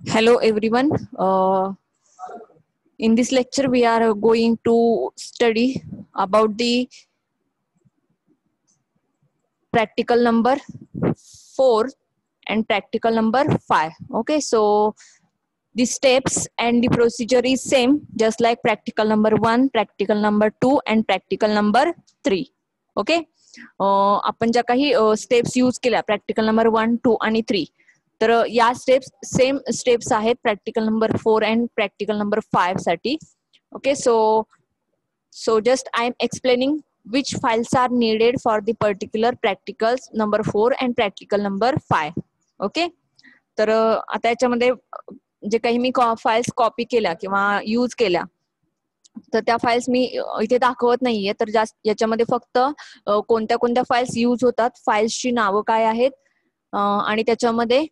Hello everyone. In this lecture we are going to study about the practical number 4 and practical number 5. Okay, so the steps and the procedure is same just like practical number 1, practical number 2 and practical number 3. Okay, आपण ज्या काही steps use केल्या practical number 1, 2 आणि 3, तर या steps same steps आहेत practical number 4 and practical number 5 साठी. Okay, so just I am explaining which files are needed for the particular practicals number 4 and practical number 5. Okay, तर आता याच्यामध्ये जे काही मी फाइल्स कॉपी केल्या किंवा यूज केल्या तर त्या फाइल्स मी इथे दाखवत नाहीये. तर जास्त याच्यामध्ये फक्त कोणत्या कोणत्या फाइल्स यूज होतात, फाइल्सची नावं काय आहेत आणि त्याच्यामध्ये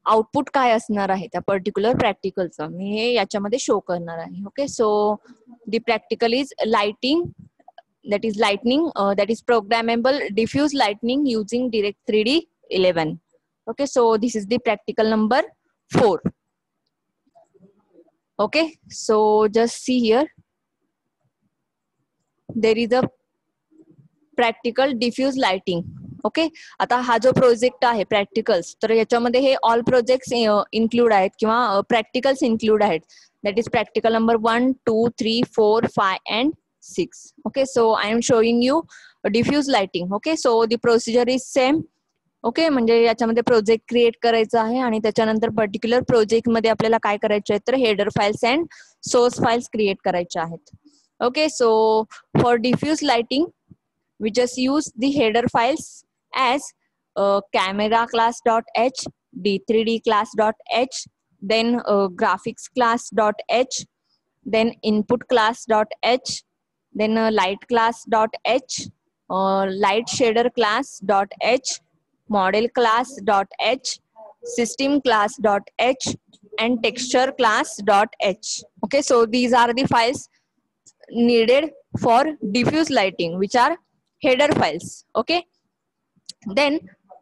आउटपुट काय असणार आहे त्या पर्टिक्युलर प्रॅक्टिकलचं मी हे याच्यामध्ये शो करणार आहे. Okay, so the practical is lighting, that is programmable diffuse lighting using direct 3D 11. Okay, so this is the practical number 4. Okay, so just see here, there is a practical diffuse lighting. Okay, आता हा जो project आहे practicals, तर याच्यामध्ये हे all projects include आहेत किंवा practicals include आहेत. That is practical number 1, 2, 3, 4, 5 and 6. Okay, so I am showing you diffuse lighting. Okay, so the procedure is same. Okay, म्हणजे याच्यामध्ये प्रोजेक्ट क्रिएट करायचा आहे आणि त्याच्यानंतर पर्टिक्युलर प्रोजेक्ट मध्ये आपल्याला काय करायचे आहे तर header files and source files create करायच्या आहेत. Okay, so for diffuse lighting we just use the header files as camera class.h, d3d class.h, then graphics class.h, then input class.h, then light class.h, light shader class.h, model class.h, system class.h and texture class.h. Okay, so these are the files needed for diffuse lighting, which are header files. Okay, then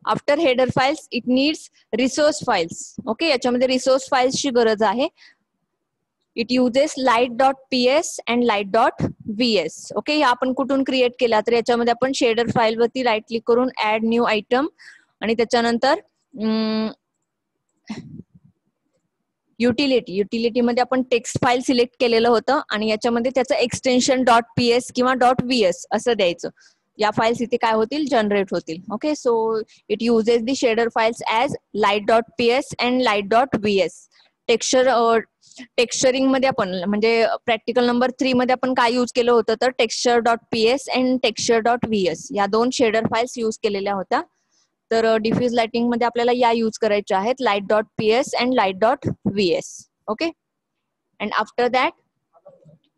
after header files it needs resource files. Okay, याच्यामध्ये resource files ची गरज आहे. It uses light.ps and light.vs. Okay, ह्या आपण कुठून create केला तर याच्यामध्ये आपण शेडर फाईल वरती राईट क्लिक करून ऍड न्यू आयटम आणि त्याच्यानंतर युटिलिटी मध्ये आपण टेक्स्ट फाईल सिलेक्ट केलेलं होतं आणि याच्यामध्ये त्याचं एक्सटेन्शन .ps किंवा .vs असं द्यायचं. या फाइल्स इथे काय होतील जनरेट होतील. Okay, so it uses the shader files as light.ps and light.vs. Texturing मध्ये आपण म्हणजे प्रॅक्टिकल नंबर 3 मध्ये आपण काय यूज केलं होतं तर texture.ps अँड texture.vs या दोन शेडर फाइल्स यूज केलेल्या होत्या. तर डिफ्यूज लाइटिंग मध्ये आपल्याला या यूज करायच्या आहेत light.ps and light.vs. Okay, and after that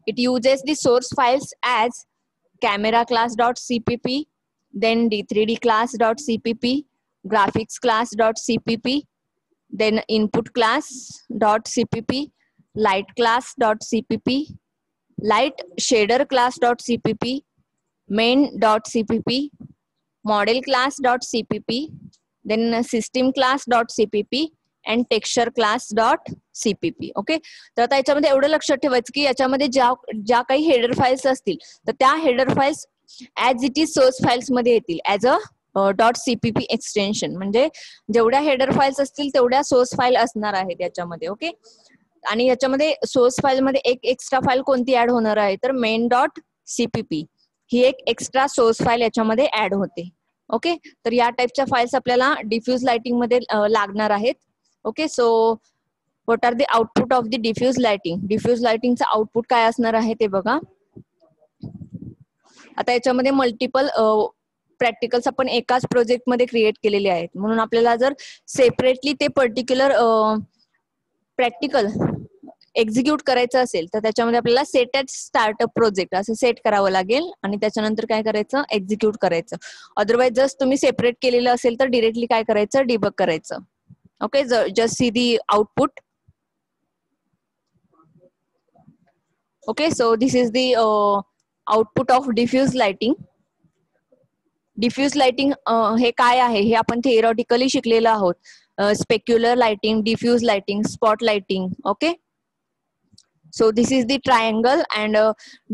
it uses the source files as camera class.cpp, then d3d class.cpp, graphics class.cpp, then input class.cpp, light class.cpp, light shader class.cpp, main.cpp, model class.cpp, then system class.cpp and texture class.cpp. Okay, तर आता याच्यामध्ये एवढं लक्षात ठेवायचं की याच्यामध्ये ज्या काही हेडर फाइल्स असतील तर त्या header files as it is source files मध्ये येतील ऍज अ .cpp एक्सटेन्शन. म्हणजे जेवढ्या हेडर फाइल्स असतील तेवढ्या सोर्स फाईल असणार आहेत याच्यामध्ये. ओके, आणि याच्यामध्ये सोर्स फाईल मध्ये एक एक्स्ट्रा फाईल कोणती ऍड होणार आहे तर main.cpp ही एक एक्स्ट्रा सोर्स फाईल याच्यामध्ये ऍड होते. ओके, तर या टाइपच्या फाइल्स आपल्याला डिफ्यूज लाइटिंग मध्ये लागणार आहेत. Okay, so what are the output of the diffuse lighting. Diffuse लाइटिंगचं आउटपुट काय असणार आहे ते बघा. आता याच्यामध्ये मल्टिपल प्रॅक्टिकल्स आपण एकाच प्रोजेक्ट मध्ये क्रिएट केलेले आहेत म्हणून आपल्याला जर सेपरेटली ते पर्टिक्युलर प्रॅक्टिकल एक्झिक्यूट करायचं असेल तर त्याच्यामध्ये आपल्याला सेट ॲट स्टार्टअप प्रोजेक्ट असं सेट करावं लागेल आणि त्याच्यानंतर काय करायचं एक्झिक्यूट करायचं. अदरवाइज जस्ट तुम्ही सेपरेट केलेलं असेल तर डिरेक्टली काय करायचं डिबग करायचं. Okay, just see the output. Okay, so this is the output of diffuse lighting. Diffuse lighting हे काय आहे हे आपण theoretically शिकलेलो आहोत. specular lighting, diffuse lighting, spot lighting. Okay, so this is the triangle, and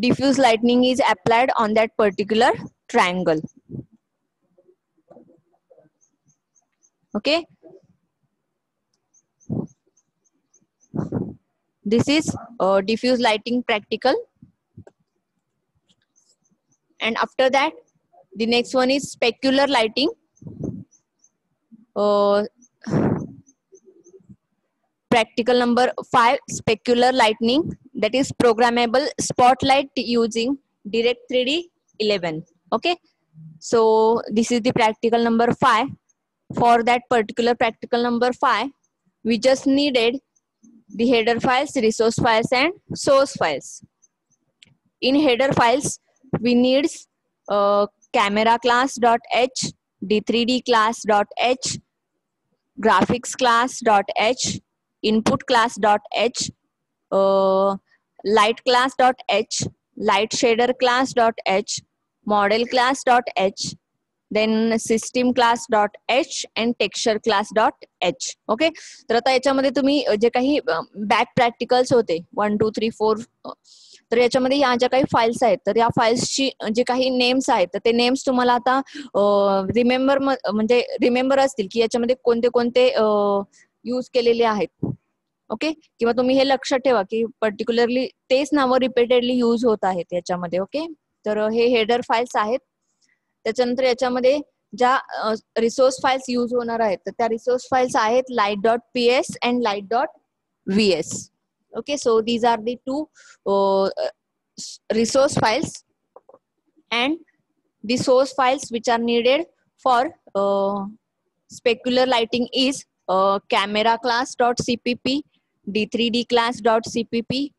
diffuse lighting is applied on that particular triangle. Okay, this is diffuse lighting practical. And after that, the next one is specular lighting. Practical number 5, specular lighting, that is programmable spotlight using Direct 3D 11. Okay, so this is the practical number 5. For that particular practical number 5, we just needed the header files, resource files, and source files. In header files, we need camera class.h, d3d class.h, graphics class.h, input class.h, light class.h, light shader class.h, model class.h, then system class.h and texture class.h. Okay, तर आता याच्यामध्ये तुम्ही जे काही back practicals होते 1 2 3 4, तर याच्यामध्ये या ज्या काही फाइल्स आहेत, तर या फाइल्सची जे काही नेम्स आहेत, तर ते नेम्स तुम्हाला आता रिमेंबर असतील की याच्यामध्ये कोणते कोणते यूज केलेले आहेत. ओके, किंवा तुम्ही हे लक्षात ठेवा की पर्टिक्युलरली तेच नावं रिपीटेडली यूज होत आहेत याच्यामध्ये. ओके, तर हे हेडर फाइल्स आहेत. त्याच्यानंतर याच्यामध्ये ज्या रिसोर्स फाइल्स यूज होणार आहेत, तर त्या रिसोर्स फाइल्स आहेत light.ps and light.vs. Okay, so these are the two resource files, and the source files which are needed for specular lighting is camera class.cpp, d3d class.cpp,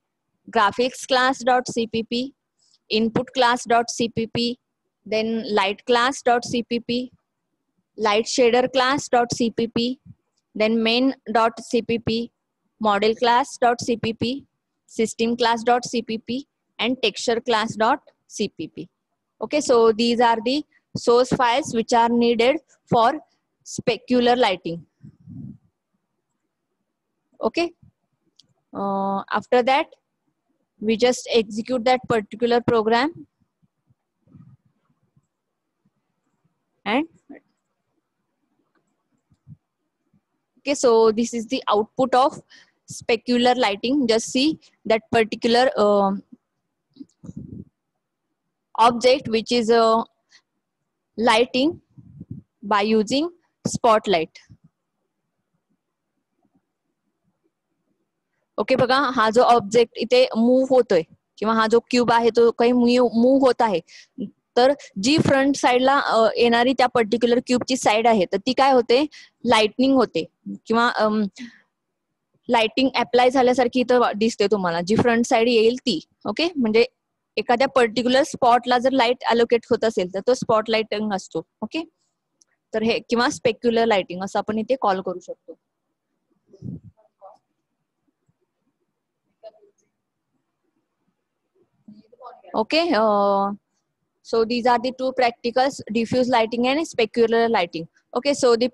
graphics class.cpp, input class.cpp, then light class.cpp, light shader class.cpp, then main.cpp, model class.cpp, system class.cpp, and texture class.cpp. Okay, so these are the source files which are needed for specular lighting. Okay, after that we just execute that particular program, and okay, so this is the output of specular lighting. Just see that particular object which is lighting by using spotlight. Okay, बघा हा जो object इथे move होतोय किंवा हा जो cube आहे तो काही मूव्ह होत आहे, तर जी फ्रंट साइडला येणारी त्या पर्टिक्युलर क्यूबची साइड आहे, तर ती काय होते, लाइटनिंग होते किंवा लाइटिंग अप्लाय झाल्यासारखी इथं दिसते तुम्हाला. जी फ्रंट साइड येईल ती. ओके, म्हणजे एखाद्या पर्टिक्युलर स्पॉटला जर लाईट अलोकेट होत असेल तर तो स्पॉट लाइटिंग असतो. ओके, तर हे किंवा स्पेक्युलर लाइटिंग असं आपण इथे कॉल करू शकतो. Okay, so these are the two practicals, diffuse lighting and specular lighting. Okay, so the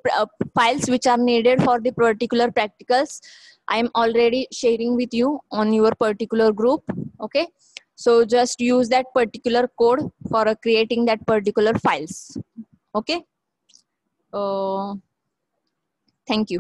files which are needed for the particular practicals I am already sharing with you on your particular group. Okay, so just use that particular code for creating that particular files. Okay, thank you.